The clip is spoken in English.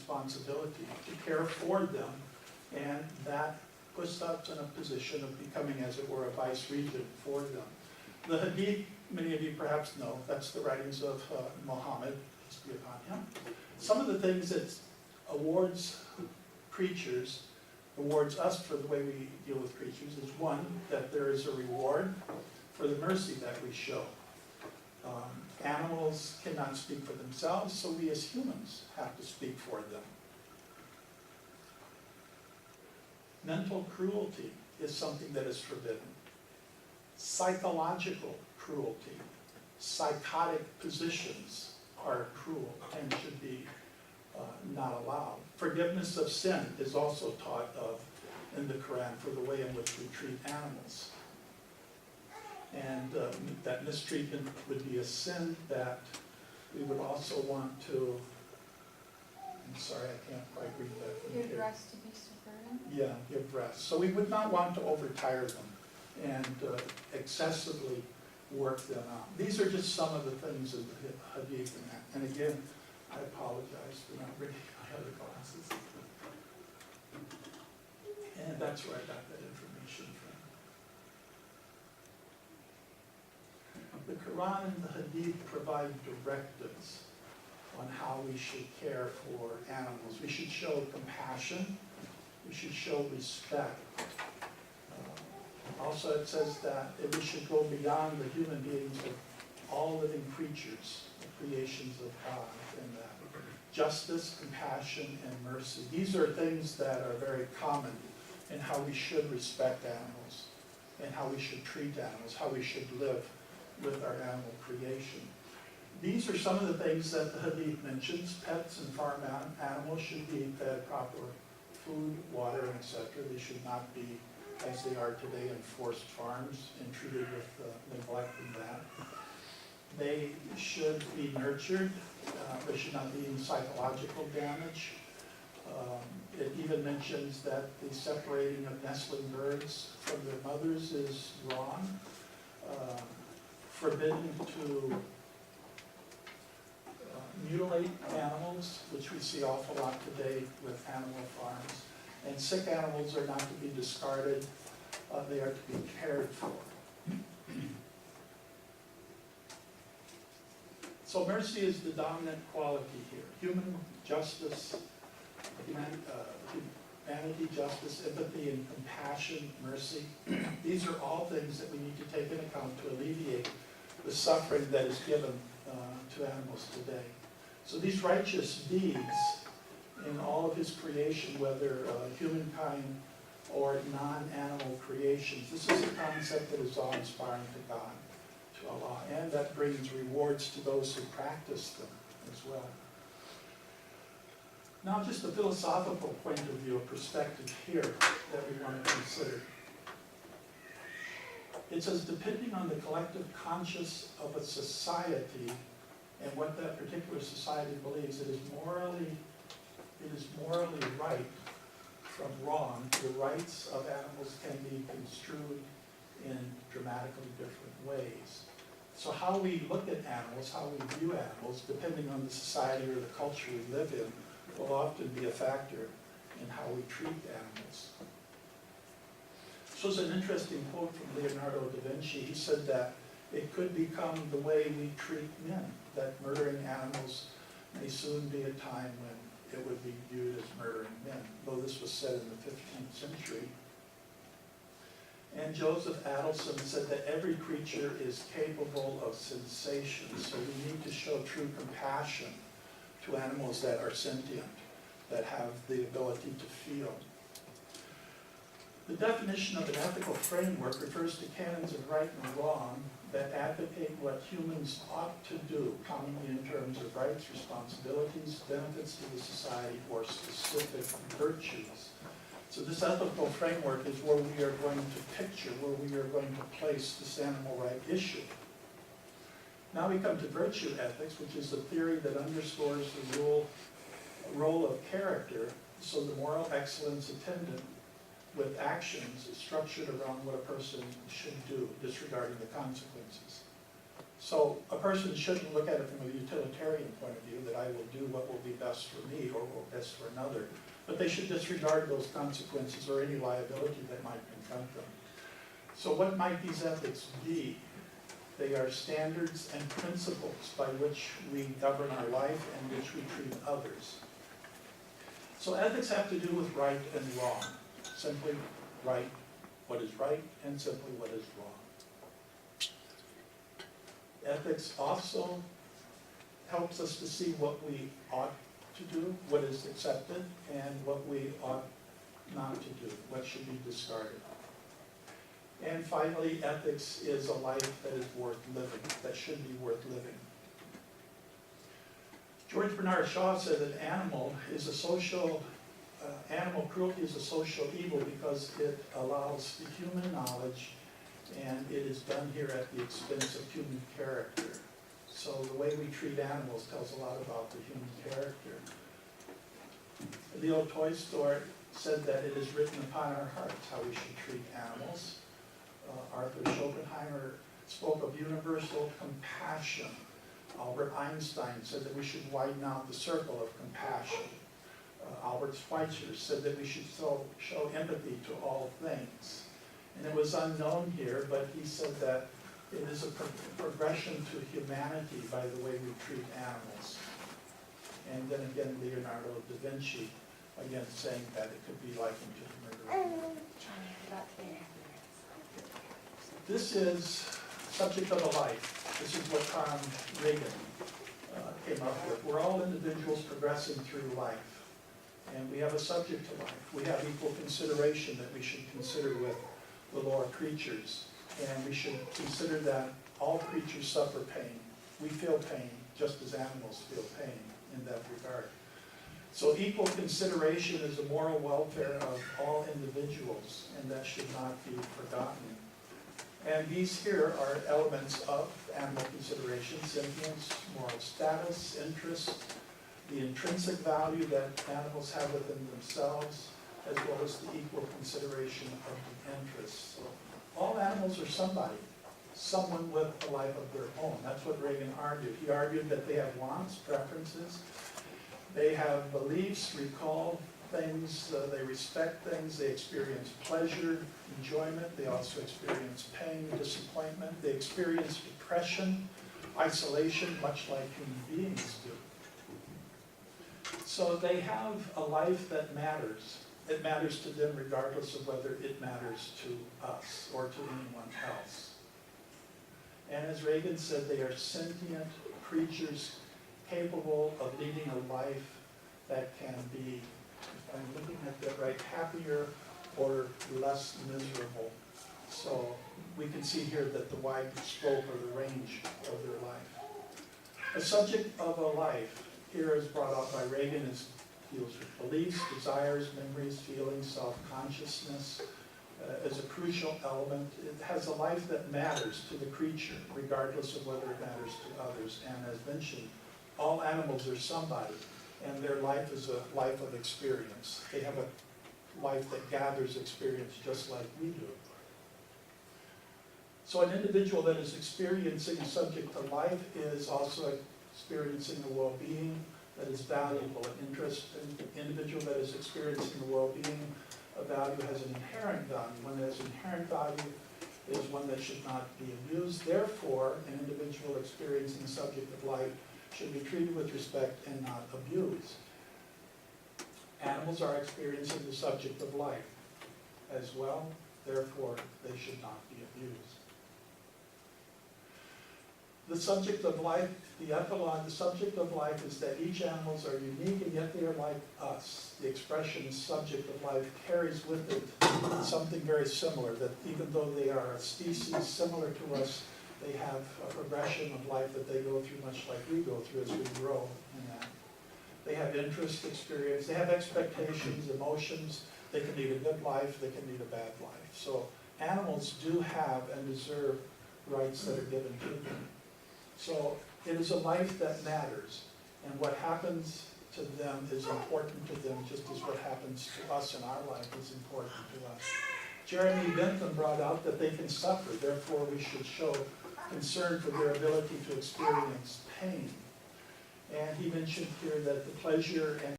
responsibility to care for them, and that puts us in a position of becoming, as it were, a vice-regent for them. The Hadith, many of you perhaps know, that's the writings of Muhammad, peace be upon him. Some of the things it awards creatures, awards us for the way we deal with creatures, is one, that there is a reward for the mercy that we show. Animals cannot speak for themselves, so we as humans have to speak for them. Mental cruelty is something that is forbidden. Psychological cruelty, psychotic positions are cruel and should be not allowed. Forgiveness of sin is also taught of in the Quran for the way in which we treat animals. And that mistreatment would be a sin that we would also want to, I'm sorry, I can't quite read that from here. Give rest to beasts of burden? Yeah, give rest. So we would not want to overtire them and excessively work them out. These are just some of the things in the Hadith. And again, I apologize for not bringing my other glasses. And that's where I got that information from. The Quran and the Hadith provide directives on how we should care for animals. We should show compassion. We should show respect. Also, it says that we should go beyond the human beings of all living creatures, the creations of God, and that justice, compassion, and mercy. These are things that are very common in how we should respect animals and how we should treat animals, how we should live with our animal creation. These are some of the things that the Hadith mentions. Pets and farm animals should be fed proper food, water, and etc. They should not be, as they are today, in forced farms and treated with neglect and that. They should be nurtured. There should not be any psychological damage. It even mentions that the separating of nestling birds from their mothers is wrong. Forbidden to mutilate animals, which we see awful lot today with animal farms. And sick animals are not to be discarded. They are to be cared for. So mercy is the dominant quality here. Human justice, humanity, justice, empathy, and compassion, mercy. These are all things that we need to take into account to alleviate the suffering that is given to animals today. So these righteous deeds in all of his creation, whether humankind or non-animal creations, this is a concept that is awe-inspiring to God, to Allah, and that brings rewards to those who practice them as well. Now, just a philosophical point of view, a perspective here that we want to consider. It says, depending on the collective conscience of a society and what that particular society believes, it is morally right from wrong. The rights of animals can be construed in dramatically different ways. So how we look at animals, how we view animals, depending on the society or the culture we live in, will often be a factor in how we treat animals. So it's an interesting quote from Leonardo da Vinci. He said that it could become the way we treat men, that murdering animals may soon be a time when it would be viewed as murdering men, though this was said in the 15th century. And Joseph Adelson said that every creature is capable of sensation, so we need to show true compassion to animals that are sentient, that have the ability to feel. The definition of an ethical framework refers to canons of right and wrong that advocate what humans ought to do, commonly in terms of rights, responsibilities, benefits to the society, or specific virtues. So this ethical framework is where we are going to picture, where we are going to place this animal right issue. Now we come to virtue ethics, which is a theory that underscores the role of character, so the moral excellence attendant with actions is structured around what a person should do, disregarding the consequences. So a person shouldn't look at it from a utilitarian point of view, that I will do what will be best for me or will best for another, but they should disregard those consequences or any liability that might confront them. So what might these ethics be? They are standards and principles by which we govern our life and which we treat others. So ethics have to do with right and wrong. Simply right, what is right, and simply what is wrong. Ethics also helps us to see what we ought to do, what is accepted, and what we ought not to do, what should be discarded. And finally, ethics is a life that is worth living, that should be worth living. George Bernard Shaw said that animal cruelty is a social evil because it allows the human knowledge, and it is done here at the expense of human character. So the way we treat animals tells a lot about the human character. Leo Tolstoy said that it is written upon our hearts how we should treat animals. Arthur Schopenhauer spoke of universal compassion. Albert Einstein said that we should widen out the circle of compassion. Albert Schweitzer said that we should show empathy to all things. And it was unknown here, but he said that it is a progression to humanity by the way we treat animals. And then again, Leonardo da Vinci, again saying that it could be likened to the murder. This is subject of a life. This is what Reagan came up with. We're all individuals progressing through life, and we have a subject to life. We have equal consideration that we should consider with the lower creatures, and we should consider that all creatures suffer pain. We feel pain just as animals feel pain in that regard. So equal consideration is the moral welfare of all individuals, and that should not be forgotten. And these here are elements of animal consideration: sentience, moral status, interest, the intrinsic value that animals have within themselves, as well as the equal consideration of the interests. So all animals are somebody, someone with a life of their own. That's what Reagan argued. He argued that they have wants, preferences, they have beliefs, recall things, they respect things, they experience pleasure, enjoyment, they also experience pain, disappointment, they experience depression, isolation, much like human beings do. So they have a life that matters. It matters to them regardless of whether it matters to us or to anyone else. And as Reagan said, they are sentient creatures capable of leading a life that can be, if I'm looking at that right, happier or less miserable. So we can see here that the wide scope or the range of their life. The subject of a life here is brought out by Reagan deals with beliefs, desires, memories, feelings, self-consciousness as a crucial element. It has a life that matters to the creature, regardless of whether it matters to others. And as mentioned, all animals are somebody, and their life is a life of experience. They have a life that gathers experience just like we do. So an individual that is experiencing a subject to life is also experiencing a well-being that is valuable, an interest. An individual that is experiencing a well-being, a value has an inherent value. One that has inherent value is one that should not be abused. Therefore, an individual experiencing a subject of life should be treated with respect and not abused. Animals are experiencing the subject of life as well. Therefore, they should not be abused. The subject of life, the epilogue, the subject of life is that each animals are unique and yet they are like us. The expression subject of life carries with it something very similar, that even though they are a species similar to us, they have a progression of life that they go through much like we go through as we grow in that. They have interest, experience, they have expectations, emotions. They can lead a good life, they can lead a bad life. So animals do have and deserve rights that are given to them. So it is a life that matters, and what happens to them is important to them, just as what happens to us in our life is important to us. Jeremy Bentham brought out that they can suffer, therefore we should show concern for their ability to experience pain. And he mentioned here that the pleasure and